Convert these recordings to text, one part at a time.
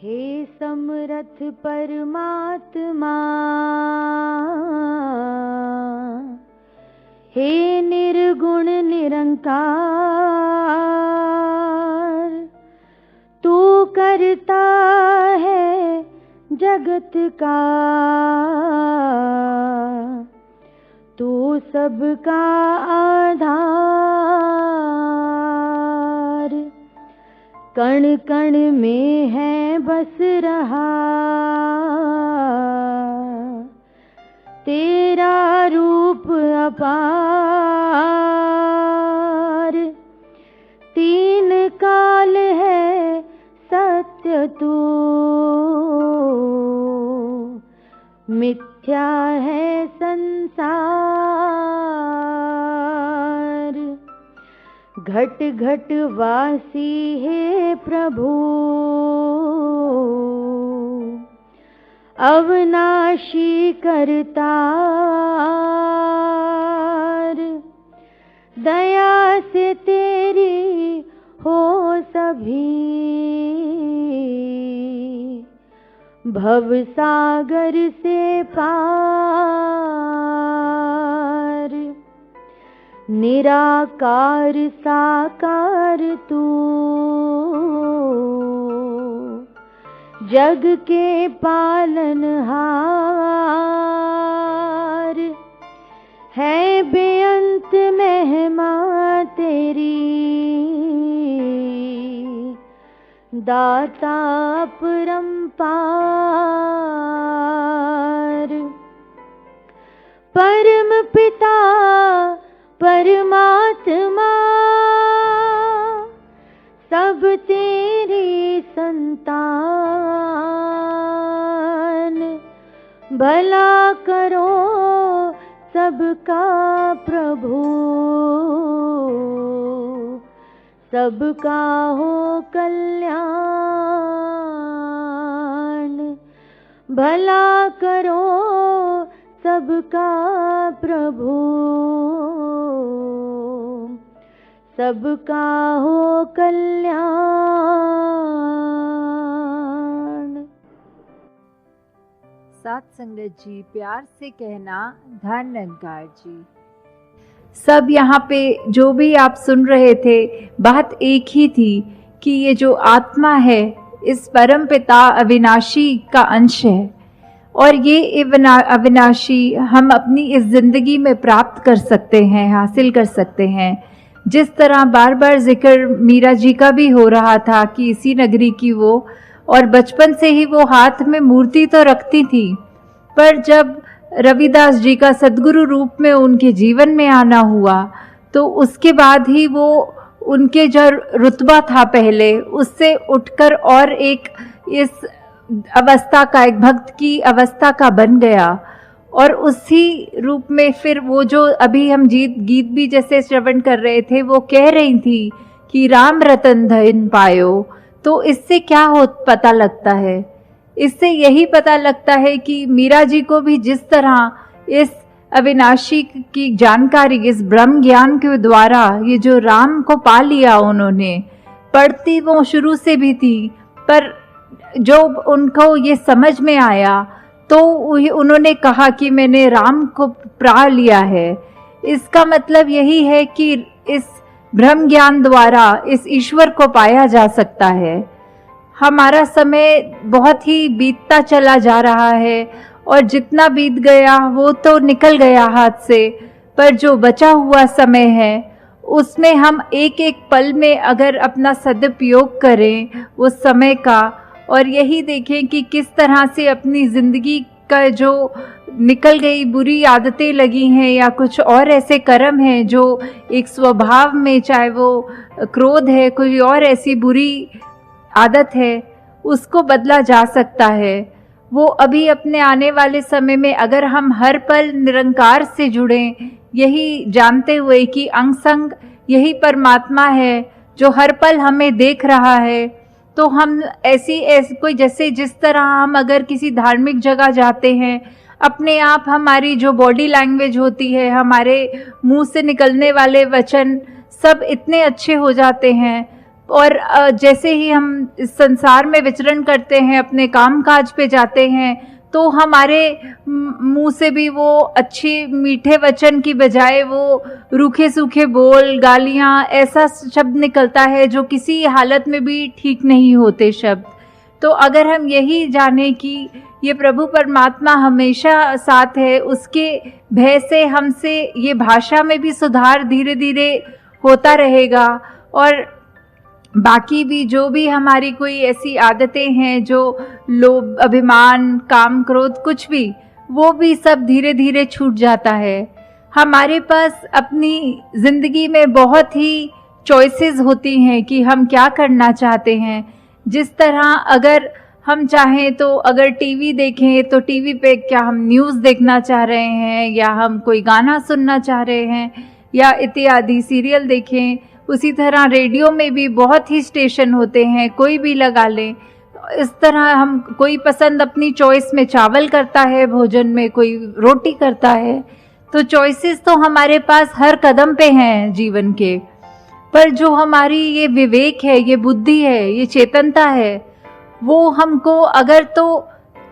हे समरथ परमात्मा, हे निर्गुण निरंकार, तू करता है जगत का, तू सबका आधार, कण कण में है बस रहा तेरा रूप अपार। तीन काल है सत्य तू, मिथ्या है संसार। घट घट वासी है प्रभु, अविनाशी करतार। दया से तेरी हो सभी, भव सागर से पार। निराकार साकार तू, जग के पालनहार। है बेअंत महिमा तेरी, दाता अपरंपार। परम पिता परमात्मा, सब तेरी संतान। भला करो सबका प्रभु, सबका हो कल्याण। भला करो सबका प्रभु, सबका हो कल्याण। साथ संगत जी, प्यार से कहना धन निरंकार जी। सब यहाँ पे जो भी आप सुन रहे थे, बात एक ही थी कि ये जो आत्मा है इस परम पिता अविनाशी का अंश है, और ये अविनाशी हम अपनी इस जिंदगी में प्राप्त कर सकते हैं, हासिल कर सकते हैं। जिस तरह बार बार जिक्र मीरा जी का भी हो रहा था कि इसी नगरी की वो, और बचपन से ही वो हाथ में मूर्ति तो रखती थी, पर जब रविदास जी का सद्गुरु रूप में उनके जीवन में आना हुआ तो उसके बाद ही वो उनके जो रुतबा था पहले उससे उठकर और एक इस अवस्था का, एक भक्त की अवस्था का बन गया। और उसी रूप में फिर वो जो अभी हम गीत भी जैसे श्रवण कर रहे थे, वो कह रही थी कि राम रतन धन पायो। तो इससे क्या पता लगता है? इससे यही पता लगता है कि मीरा जी को भी जिस तरह इस अविनाशी की जानकारी, इस ब्रह्म ज्ञान के द्वारा ये जो राम को पा लिया उन्होंने, पढ़ती वो शुरू से भी थी, पर जो उनको ये समझ में आया तो उन्होंने कहा कि मैंने राम को पा लिया है। इसका मतलब यही है कि इस ब्रह्म ज्ञान द्वारा इस ईश्वर को पाया जा सकता है। हमारा समय बहुत ही बीतता चला जा रहा है, और जितना बीत गया वो तो निकल गया हाथ से, पर जो बचा हुआ समय है उसमें हम एक एक पल में अगर अपना सदुपयोग करें उस समय का, और यही देखें कि किस तरह से अपनी ज़िंदगी का जो निकल गई बुरी आदतें लगी हैं या कुछ और ऐसे कर्म हैं जो एक स्वभाव में, चाहे वो क्रोध है, कोई और ऐसी बुरी आदत है, उसको बदला जा सकता है। वो अभी अपने आने वाले समय में अगर हम हर पल निरंकार से जुड़ें, यही जानते हुए कि अंग संग यही परमात्मा है जो हर पल हमें देख रहा है, तो हम ऐसी कोई जैसे जिस तरह हम अगर किसी धार्मिक जगह जाते हैं, अपने आप हमारी जो बॉडी लैंग्वेज होती है, हमारे मुंह से निकलने वाले वचन सब इतने अच्छे हो जाते हैं, और जैसे ही हम इस संसार में विचरण करते हैं, अपने काम काज पे जाते हैं, तो हमारे मुंह से भी वो अच्छे मीठे वचन की बजाय वो रूखे सूखे बोल, गालियां, ऐसा शब्द निकलता है जो किसी हालत में भी ठीक नहीं होते शब्द। तो अगर हम यही जाने कि ये प्रभु परमात्मा हमेशा साथ है, उसके भय से हमसे ये भाषा में भी सुधार धीरे धीरे होता रहेगा, और बाकी भी जो भी हमारी कोई ऐसी आदतें हैं जो लोभ, अभिमान, काम, क्रोध, कुछ भी, वो भी सब धीरे धीरे छूट जाता है। हमारे पास अपनी ज़िंदगी में बहुत ही चॉइसेस होती हैं कि हम क्या करना चाहते हैं। जिस तरह अगर हम चाहें तो अगर टीवी देखें तो टीवी पे क्या हम न्यूज़ देखना चाह रहे हैं, या हम कोई गाना सुनना चाह रहे हैं, या इत्यादि सीरियल देखें। उसी तरह रेडियो में भी बहुत ही स्टेशन होते हैं, कोई भी लगा लें। इस तरह हम कोई पसंद अपनी चॉइस में चावल करता है भोजन में, कोई रोटी करता है। तो चॉइसेस तो हमारे पास हर कदम पे हैं जीवन के, पर जो हमारी ये विवेक है, ये बुद्धि है, ये चेतनता है, वो हमको अगर तो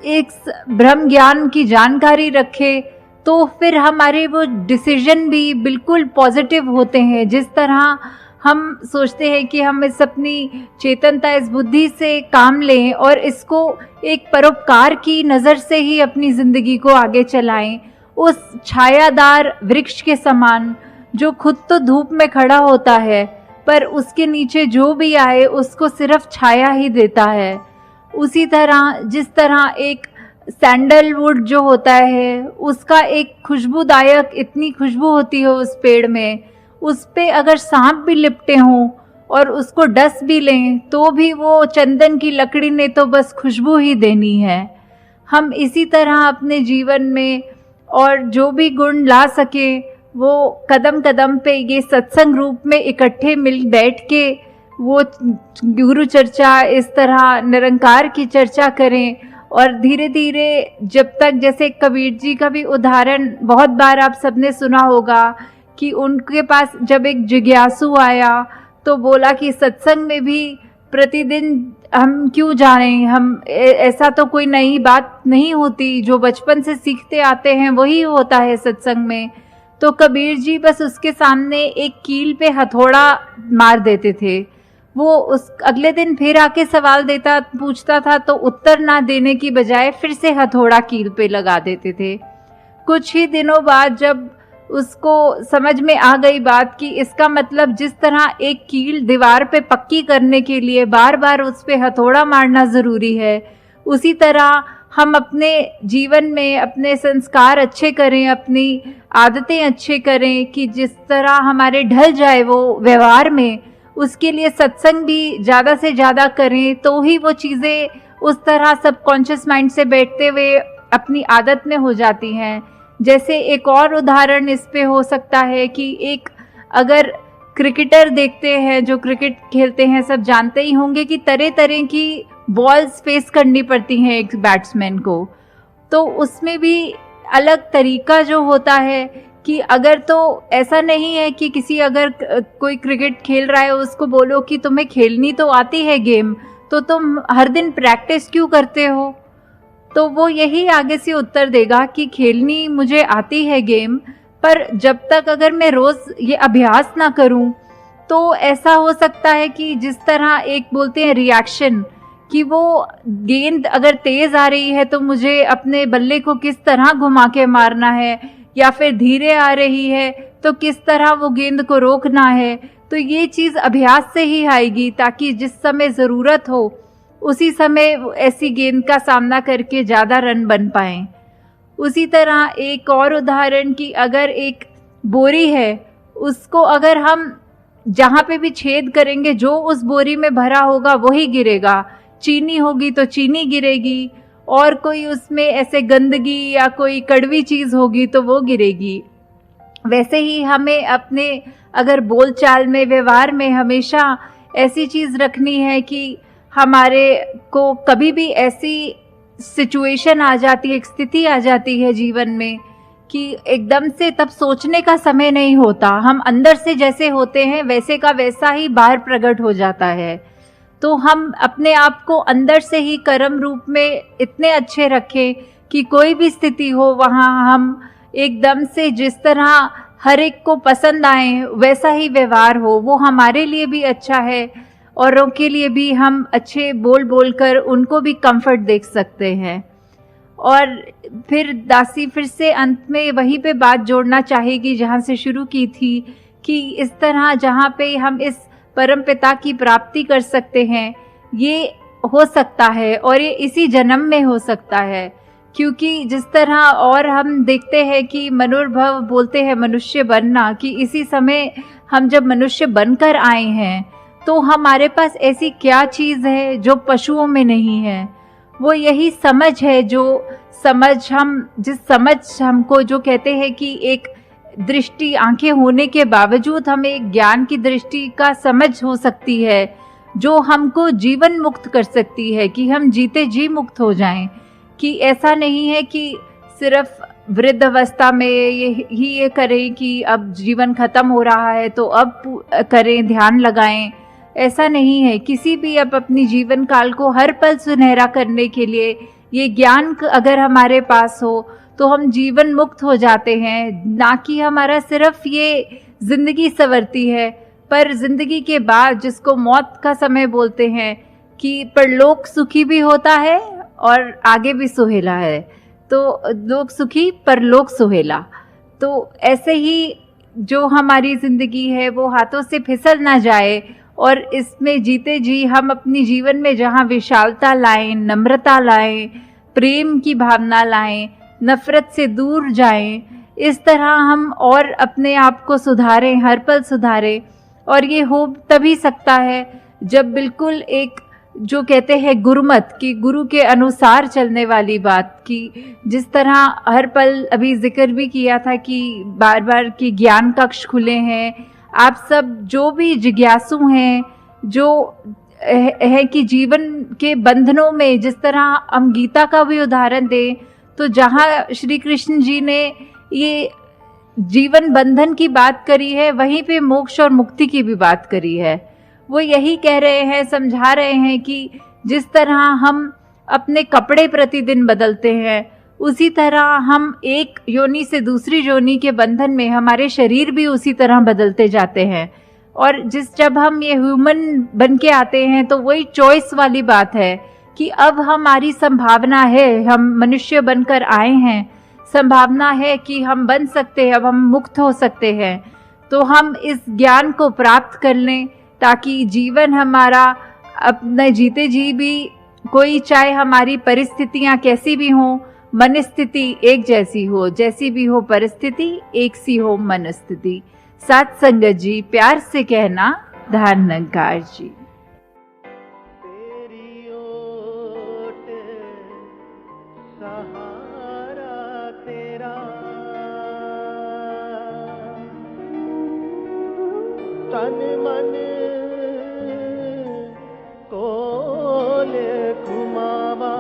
एक ब्रह्म ज्ञान की जानकारी रखे तो फिर हमारे वो डिसीजन भी बिल्कुल पॉजिटिव होते हैं। जिस तरह हम सोचते हैं कि हम इस अपनी चेतनता, इस बुद्धि से काम लें और इसको एक परोपकार की नज़र से ही अपनी ज़िंदगी को आगे चलाएं, उस छायादार वृक्ष के समान जो खुद तो धूप में खड़ा होता है पर उसके नीचे जो भी आए उसको सिर्फ छाया ही देता है। उसी तरह जिस तरह एक सैंडलवुड जो होता है, उसका एक खुशबूदायक इतनी खुशबू होती है उस पेड़ में, उस पे अगर सांप भी लिपटे हों और उसको डस भी लें तो भी वो चंदन की लकड़ी ने तो बस खुशबू ही देनी है। हम इसी तरह अपने जीवन में और जो भी गुण ला सके वो कदम कदम पे ये सत्संग रूप में इकट्ठे मिल बैठ के वो गुरु चर्चा, इस तरह निरंकार की चर्चा करें। और धीरे धीरे जब तक, जैसे कबीर जी का भी उदाहरण बहुत बार आप सबने सुना होगा कि उनके पास जब एक जिज्ञासु आया तो बोला कि सत्संग में भी प्रतिदिन हम क्यों जाएं, हम ऐसा तो कोई नई बात नहीं होती, जो बचपन से सीखते आते हैं वही होता है सत्संग में। तो कबीर जी बस उसके सामने एक कील पे हथौड़ा मार देते थे। वो उस अगले दिन फिर आके सवाल पूछता था तो उत्तर ना देने की बजाय फिर से हथौड़ा कील पे लगा देते थे। कुछ ही दिनों बाद जब उसको समझ में आ गई बात कि इसका मतलब जिस तरह एक कील दीवार पे पक्की करने के लिए बार बार उस पे हथौड़ा मारना ज़रूरी है, उसी तरह हम अपने जीवन में अपने संस्कार अच्छे करें, अपनी आदतें अच्छे करें कि जिस तरह हमारे ढल जाए वो व्यवहार में, उसके लिए सत्संग भी ज़्यादा से ज़्यादा करें तो ही वो चीज़ें उस तरह सबकॉन्शियस माइंड से बैठते हुए अपनी आदत में हो जाती हैं। जैसे एक और उदाहरण इस पे हो सकता है कि एक अगर क्रिकेटर देखते हैं, जो क्रिकेट खेलते हैं, सब जानते ही होंगे कि तरह तरह की बॉल्स फेस करनी पड़ती हैं एक बैट्समैन को। तो उसमें भी अलग तरीका जो होता है कि अगर तो ऐसा नहीं है कि किसी अगर कोई क्रिकेट खेल रहा है उसको बोलो कि तुम्हें खेलनी तो आती है गेम, तो तुम हर दिन प्रैक्टिस क्यों करते हो, तो वो यही आगे से उत्तर देगा कि खेलनी मुझे आती है गेम, पर जब तक अगर मैं रोज़ ये अभ्यास ना करूं तो ऐसा हो सकता है कि जिस तरह एक बोलते हैं रिएक्शन, कि वो गेंद अगर तेज़ आ रही है तो मुझे अपने बल्ले को किस तरह घुमा के मारना है, या फिर धीरे आ रही है तो किस तरह वो गेंद को रोकना है। तो ये चीज़ अभ्यास से ही आएगी ताकि जिस समय ज़रूरत हो उसी समय ऐसी गेंद का सामना करके ज़्यादा रन बन पाएँ। उसी तरह एक और उदाहरण कि अगर एक बोरी है, उसको अगर हम जहाँ पे भी छेद करेंगे जो उस बोरी में भरा होगा वही गिरेगा, चीनी होगी तो चीनी गिरेगी, और कोई उसमें ऐसे गंदगी या कोई कड़वी चीज़ होगी तो वो गिरेगी। वैसे ही हमें अपने अगर बोलचाल में, व्यवहार में हमेशा ऐसी चीज़ रखनी है कि हमारे को कभी भी ऐसी सिचुएशन आ जाती है, एक स्थिति आ जाती है जीवन में कि एकदम से तब सोचने का समय नहीं होता, हम अंदर से जैसे होते हैं वैसे का वैसा ही बाहर प्रकट हो जाता है। तो हम अपने आप को अंदर से ही कर्म रूप में इतने अच्छे रखें कि कोई भी स्थिति हो वहाँ हम एकदम से जिस तरह हर एक को पसंद आए वैसा ही व्यवहार हो, वो हमारे लिए भी अच्छा है, औरों के लिए भी हम अच्छे बोल बोल कर उनको भी कंफर्ट देख सकते हैं। और फिर दासी फिर से अंत में वहीं पे बात जोड़ना चाहेगी जहाँ से शुरू की थी, कि इस तरह जहाँ पे हम इस परम पिता की प्राप्ति कर सकते हैं, ये हो सकता है और ये इसी जन्म में हो सकता है। क्योंकि जिस तरह और हम देखते हैं कि मनोर्भव बोलते हैं मनुष्य बनना, कि इसी समय हम जब मनुष्य बनकर आए हैं तो हमारे पास ऐसी क्या चीज़ है जो पशुओं में नहीं है। वो यही समझ है, जो समझ हम जिस समझ हमको जो कहते हैं कि एक दृष्टि आंखें होने के बावजूद हमें एक ज्ञान की दृष्टि का समझ हो सकती है, जो हमको जीवन मुक्त कर सकती है, कि हम जीते जी मुक्त हो जाएं। कि ऐसा नहीं है कि सिर्फ वृद्ध अवस्था में ये करें कि अब जीवन खत्म हो रहा है तो अब करें, ध्यान लगाएं। ऐसा नहीं है। किसी भी अब अपनी जीवन काल को हर पल सुनहरा करने के लिए ये ज्ञान अगर हमारे पास हो तो हम जीवन मुक्त हो जाते हैं। ना कि हमारा सिर्फ ये जिंदगी संवरती है, पर जिंदगी के बाद जिसको मौत का समय बोलते हैं, कि परलोक सुखी भी होता है और आगे भी सुहेला है। तो लोक सुखी परलोक सुहेला। तो ऐसे ही जो हमारी ज़िंदगी है वो हाथों से फिसल ना जाए, और इसमें जीते जी हम अपनी जीवन में जहाँ विशालता लाएं, नम्रता लाएं, प्रेम की भावना लाएं, नफ़रत से दूर जाएं, इस तरह हम और अपने आप को सुधारें, हर पल सुधारें। और ये हो तभी सकता है जब बिल्कुल एक जो कहते हैं गुरुमत, कि गुरु के अनुसार चलने वाली बात, कि जिस तरह हर पल अभी जिक्र भी किया था कि बार बार कि ज्ञान कक्ष खुले हैं। आप सब जो भी जिज्ञासु हैं, जो है कि जीवन के बंधनों में, जिस तरह हम गीता का भी उदाहरण दें तो जहाँ श्री कृष्ण जी ने ये जीवन बंधन की बात करी है, वहीं पे मोक्ष और मुक्ति की भी बात करी है। वो यही कह रहे हैं, समझा रहे हैं कि जिस तरह हम अपने कपड़े प्रतिदिन बदलते हैं, उसी तरह हम एक योनि से दूसरी योनि के बंधन में हमारे शरीर भी उसी तरह बदलते जाते हैं। और जब हम ये ह्यूमन बन के आते हैं तो वही चॉइस वाली बात है कि अब हमारी संभावना है, हम मनुष्य बनकर आए हैं, संभावना है कि हम बन सकते हैं, अब हम मुक्त हो सकते हैं। तो हम इस ज्ञान को प्राप्त कर लें ताकि जीवन हमारा अपने जीते जी भी, कोई चाहे हमारी परिस्थितियाँ कैसी भी हों, मन स्थिति एक जैसी हो, जैसी भी हो परिस्थिति एक सी हो मन स्थिति। साथ संगत जी, प्यार से कहना धान नंकार जी। तेरी ओट सहारा तेरा, तन मन कोल घुमावा,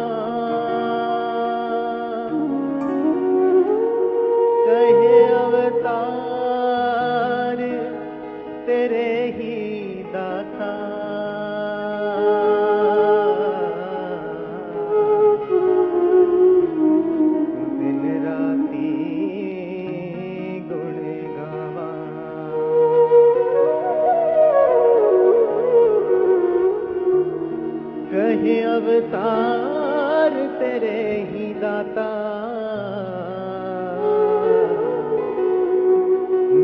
कहे अवतार तेरे ही दाता, दिन राती गुण गावा, कहे अवतार तेरे ही दाता,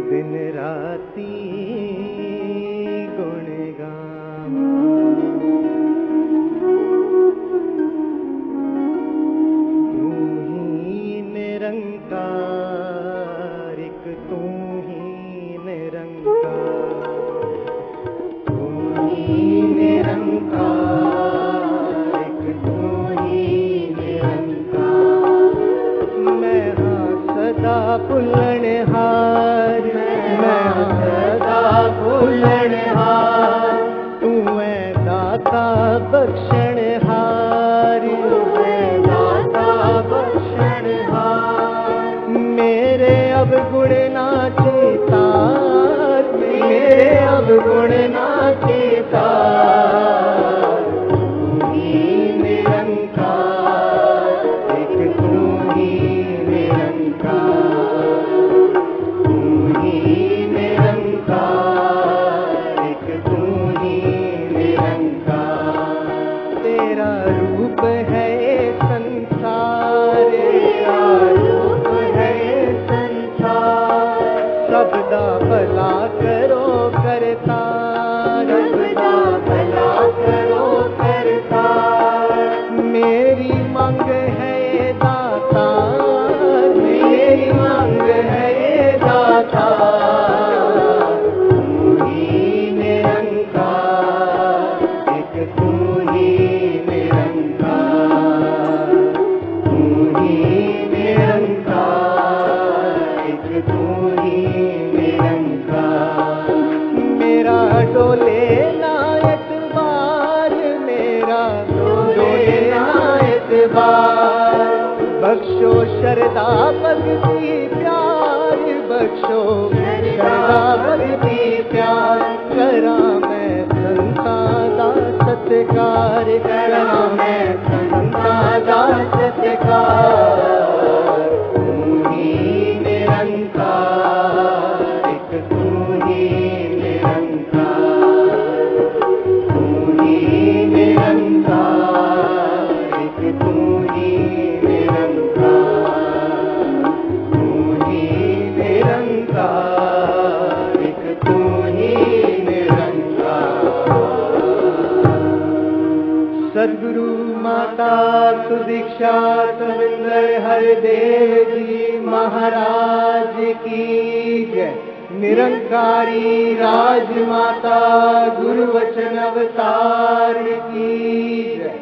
दिन राती गुण गावा। तू ही निरंकार, तू ही निरंकार, तू ही निरंकार, तू ही निरंकार, रूप है संसार, तेरा रूप है संसार। सबदा भला करो करता, सबदा भला करो करता। मेरी मांग है दाता, मेरी मांग है दाता। तू ही निरंकार, एक तू ही निरंकार। तू ही निरंकार, एक तू ही निरंकार। मेरा डोले ना एतबार, मेरा डोले ना एतबार। बख्शो शरदा भक्ति प्यार, बख्शो शरदा भक्ति प्यार। करा मैं संता दा सत्कार, करा मैं संता दा सत्कार। तू ही निरंकार, एक तू ही निरंकार। तू ही निरंकार, एक तू ही निरंकार। तू ही निरंकार, एक तू ही निरंकार। सद्गुरु माता सुदीक्षा सविंदर हरदेव जी महाराज की जय। निरंकारी राजमाता गुरु वचन अवतार की जय।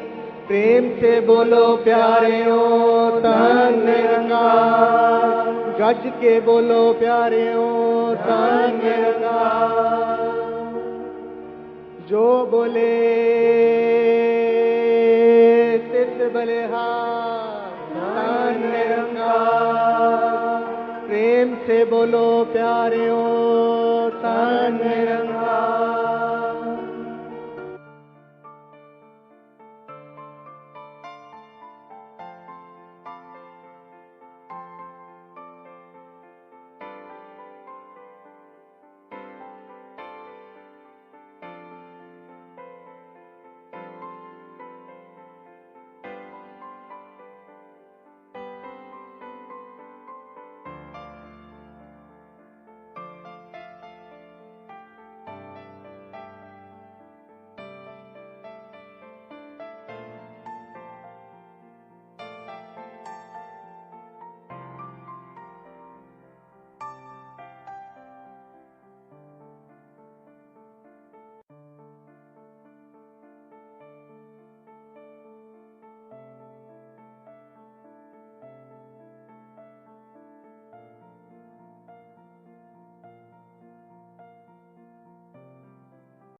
प्रेम से बोलो प्यारेओ तन निरंकार, गज के बोलो प्यारेओ तन निरंकार। जो बोले तित बलिहार तन निरंकार। प्रेम से बोलो प्यारेओ तन निरंकार।